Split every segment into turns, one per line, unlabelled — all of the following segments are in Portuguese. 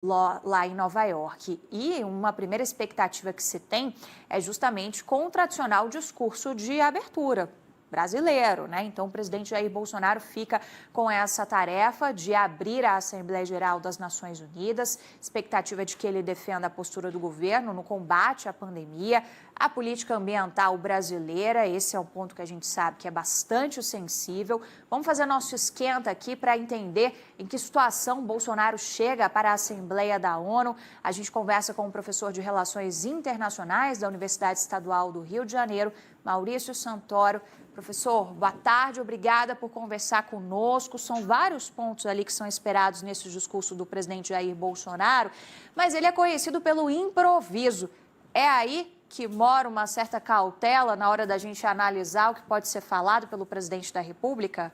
lá em Nova York. E uma primeira expectativa que se tem é justamente com o tradicional discurso de abertura brasileiro, né? Então, o presidente Jair Bolsonaro fica com essa tarefa de abrir a Assembleia Geral das Nações Unidas. Expectativa de que ele defenda a postura do governo no combate à pandemia, a política ambiental brasileira. Esse é um ponto que a gente sabe que é bastante sensível. Vamos fazer nosso esquenta aqui para entender em que situação Bolsonaro chega para a Assembleia da ONU. A gente conversa com o professor de Relações Internacionais da Universidade Estadual do Rio de Janeiro, Maurício Santoro. Professor, boa tarde, obrigada por conversar conosco. São vários pontos ali que são esperados nesse discurso do presidente Jair Bolsonaro, mas ele é conhecido pelo improviso. É aí que mora uma certa cautela na hora da gente analisar o que pode ser falado pelo presidente da República?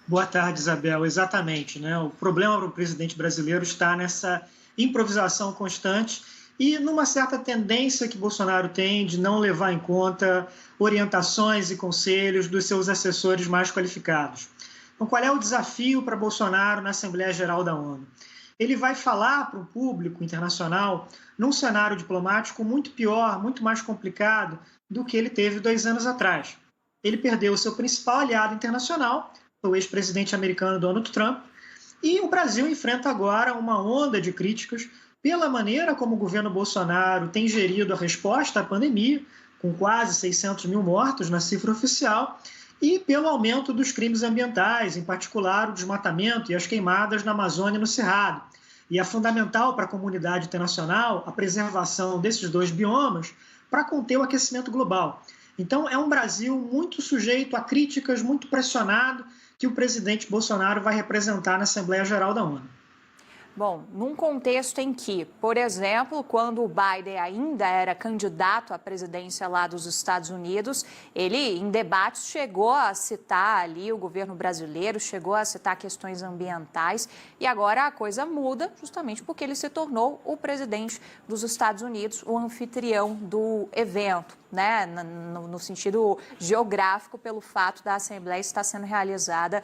Boa tarde, Isabel. Exatamente, né? O problema para o presidente brasileiro está nessa improvisação constante e numa certa tendência que Bolsonaro tem de não levar em conta orientações e conselhos dos seus assessores mais qualificados. Então, qual é o desafio para Bolsonaro na Assembleia Geral da ONU? Ele vai falar para o público internacional num cenário diplomático muito pior, muito mais complicado do que ele teve 2 anos atrás. Ele perdeu o seu principal aliado internacional, o ex-presidente americano Donald Trump, e o Brasil enfrenta agora uma onda de críticas pela maneira como o governo Bolsonaro tem gerido a resposta à pandemia, com quase 600 mil mortos na cifra oficial, e pelo aumento dos crimes ambientais, em particular o desmatamento e as queimadas na Amazônia e no Cerrado. E é fundamental para a comunidade internacional a preservação desses 2 biomas para conter o aquecimento global. Então, é um Brasil muito sujeito a críticas, muito pressionado, que o presidente Bolsonaro vai representar na Assembleia Geral da ONU.
Bom, num contexto em que, por exemplo, quando o Biden ainda era candidato à presidência lá dos Estados Unidos, ele, em debates, chegou a citar ali o governo brasileiro, chegou a citar questões ambientais, e agora a coisa muda justamente porque ele se tornou o presidente dos Estados Unidos, o anfitrião do evento, né, no sentido geográfico, pelo fato da Assembleia estar sendo realizada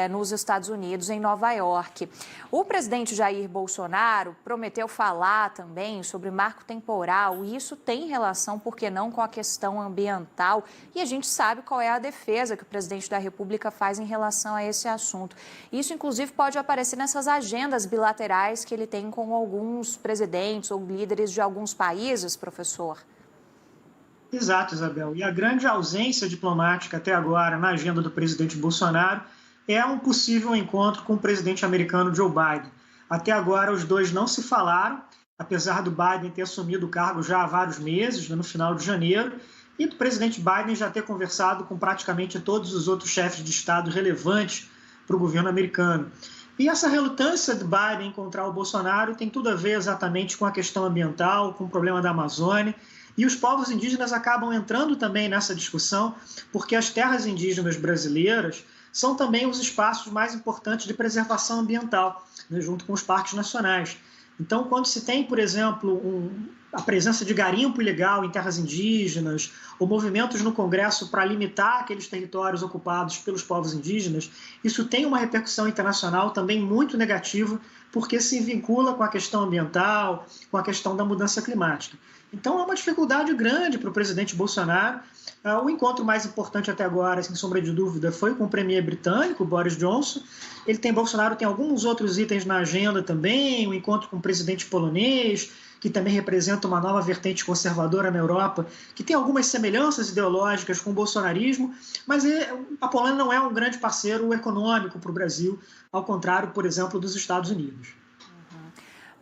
nos Estados Unidos, em Nova York. O presidente Jair Bolsonaro prometeu falar também sobre marco temporal, e isso tem relação, por que não, com a questão ambiental, e a gente sabe qual é a defesa que o presidente da República faz em relação a esse assunto. Isso, inclusive, pode aparecer nessas agendas bilaterais que ele tem com alguns presidentes ou líderes de alguns países, professor.
Exato, Isabel. E a grande ausência diplomática até agora na agenda do presidente Bolsonaro é um possível encontro com o presidente americano Joe Biden. Até agora, os dois não se falaram, apesar do Biden ter assumido o cargo já há vários meses, no final de janeiro, e do presidente Biden já ter conversado com praticamente todos os outros chefes de Estado relevantes para o governo americano. E essa relutância do Biden em encontrar o Bolsonaro tem tudo a ver exatamente com a questão ambiental, com o problema da Amazônia. E os povos indígenas acabam entrando também nessa discussão, porque as terras indígenas brasileiras são também os espaços mais importantes de preservação ambiental, né, junto com os parques nacionais. Então, quando se tem, por exemplo, a presença de garimpo ilegal em terras indígenas, ou movimentos no Congresso para limitar aqueles territórios ocupados pelos povos indígenas, isso tem uma repercussão internacional também muito negativa, porque se vincula com a questão ambiental, com a questão da mudança climática. Então, é uma dificuldade grande para o presidente Bolsonaro. O encontro mais importante até agora, sem sombra de dúvida, foi com o premier britânico, Boris Johnson. Bolsonaro tem alguns outros itens na agenda também, o encontro com o presidente polonês, que também representa uma nova vertente conservadora na Europa, que tem algumas semelhanças ideológicas com o bolsonarismo, mas a Polônia não é um grande parceiro econômico para o Brasil, ao contrário, por exemplo, dos Estados Unidos.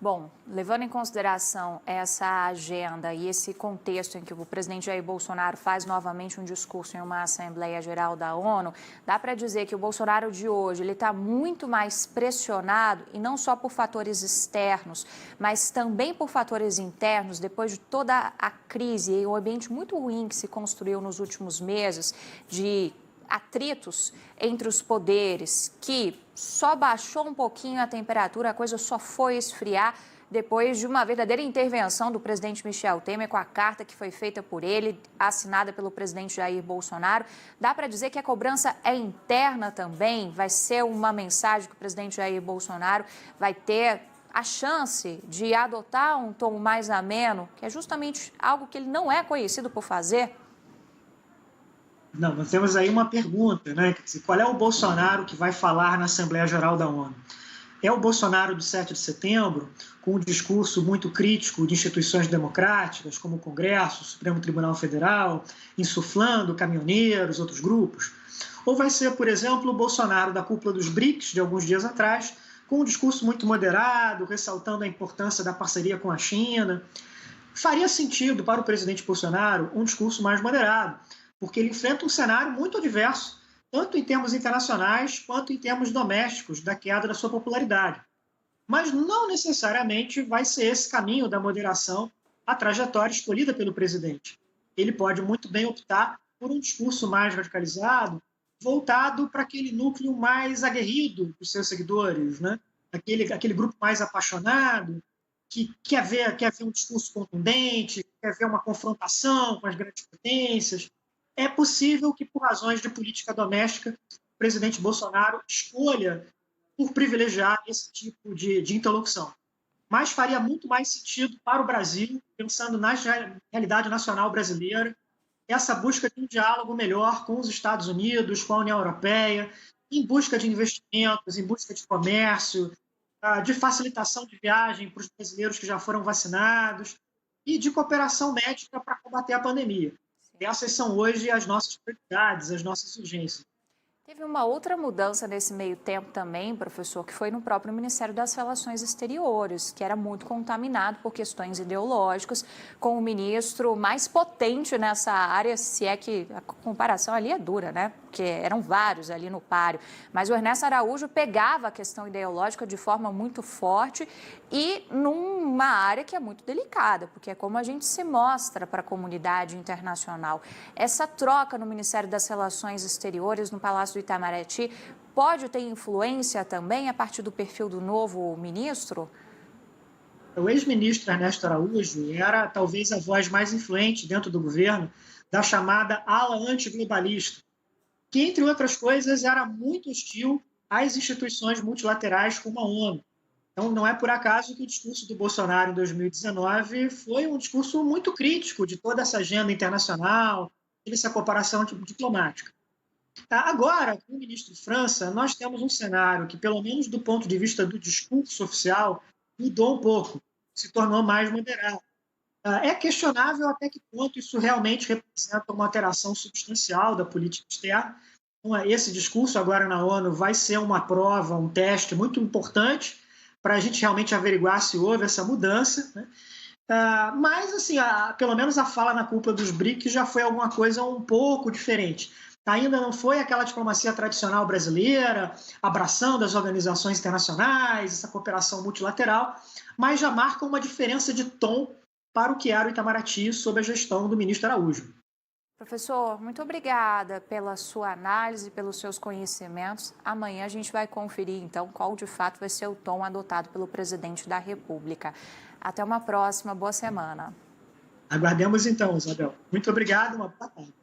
Bom, levando em consideração essa agenda e esse contexto em que o presidente Jair Bolsonaro faz novamente um discurso em uma Assembleia Geral da ONU, dá para dizer que o Bolsonaro de hoje ele está muito mais pressionado, e não só por fatores externos, mas também por fatores internos, depois de toda a crise e o ambiente muito ruim que se construiu nos últimos meses de atritos entre os poderes, que só baixou um pouquinho a temperatura, a coisa só foi esfriar depois de uma verdadeira intervenção do presidente Michel Temer com a carta que foi feita por ele, assinada pelo presidente Jair Bolsonaro. Dá para dizer que a cobrança é interna também? Vai ser uma mensagem que o presidente Jair Bolsonaro vai ter a chance de adotar um tom mais ameno, que é justamente algo que ele não é conhecido por fazer?
Não, nós temos aí uma pergunta, né? Quer dizer, qual é o Bolsonaro que vai falar na Assembleia Geral da ONU? É o Bolsonaro do 7 de setembro, com um discurso muito crítico de instituições democráticas, como o Congresso, o Supremo Tribunal Federal, insuflando caminhoneiros, outros grupos? Ou vai ser, por exemplo, o Bolsonaro da cúpula dos BRICS, de alguns dias atrás, com um discurso muito moderado, ressaltando a importância da parceria com a China? Faria sentido para o presidente Bolsonaro um discurso mais moderado, porque ele enfrenta um cenário muito adverso, tanto em termos internacionais quanto em termos domésticos, da queda da sua popularidade. Mas não necessariamente vai ser esse caminho da moderação a trajetória escolhida pelo presidente. Ele pode muito bem optar por um discurso mais radicalizado, voltado para aquele núcleo mais aguerrido dos seus seguidores, né? aquele grupo mais apaixonado, que quer ver um discurso contundente, quer ver uma confrontação com as grandes potências. É possível que, por razões de política doméstica, o presidente Bolsonaro escolha por privilegiar esse tipo de interlocução. Mas faria muito mais sentido para o Brasil, pensando na realidade nacional brasileira, essa busca de um diálogo melhor com os Estados Unidos, com a União Europeia, em busca de investimentos, em busca de comércio, de facilitação de viagem para os brasileiros que já foram vacinados e de cooperação médica para combater a pandemia. Essas são hoje as nossas prioridades, as nossas urgências.
Teve uma outra mudança nesse meio tempo também, professor, que foi no próprio Ministério das Relações Exteriores, que era muito contaminado por questões ideológicas, com o ministro mais potente nessa área, se é que a comparação ali é dura, né? Porque eram vários ali no páreo. Mas o Ernesto Araújo pegava a questão ideológica de forma muito forte e numa área que é muito delicada, porque é como a gente se mostra para a comunidade internacional. Essa troca no Ministério das Relações Exteriores, no Palácio do Itamaraty, pode ter influência também a partir do perfil do novo ministro?
O ex-ministro Ernesto Araújo era talvez a voz mais influente dentro do governo da chamada ala antiglobalista, que, entre outras coisas, era muito hostil às instituições multilaterais como a ONU. Então, não é por acaso que o discurso do Bolsonaro em 2019 foi um discurso muito crítico de toda essa agenda internacional, essa cooperação diplomática. Agora, com o ministro França, nós temos um cenário que, pelo menos do ponto de vista do discurso oficial, mudou um pouco, se tornou mais moderado. É questionável até que ponto isso realmente representa uma alteração substancial da política externa. Então, esse discurso agora na ONU vai ser uma prova, um teste muito importante para a gente realmente averiguar se houve essa mudança, né? Mas, assim, pelo menos a fala na cúpula dos BRICS já foi alguma coisa um pouco diferente. Ainda não foi aquela diplomacia tradicional brasileira, abraçando as organizações internacionais, essa cooperação multilateral, mas já marca uma diferença de tom para o que era o Itamaraty sob a gestão do ministro Araújo.
Professor, muito obrigada pela sua análise, pelos seus conhecimentos. Amanhã a gente vai conferir, então, qual de fato vai ser o tom adotado pelo presidente da República. Até uma próxima, boa semana.
Aguardemos então, Isabel. Muito obrigado, uma boa tarde.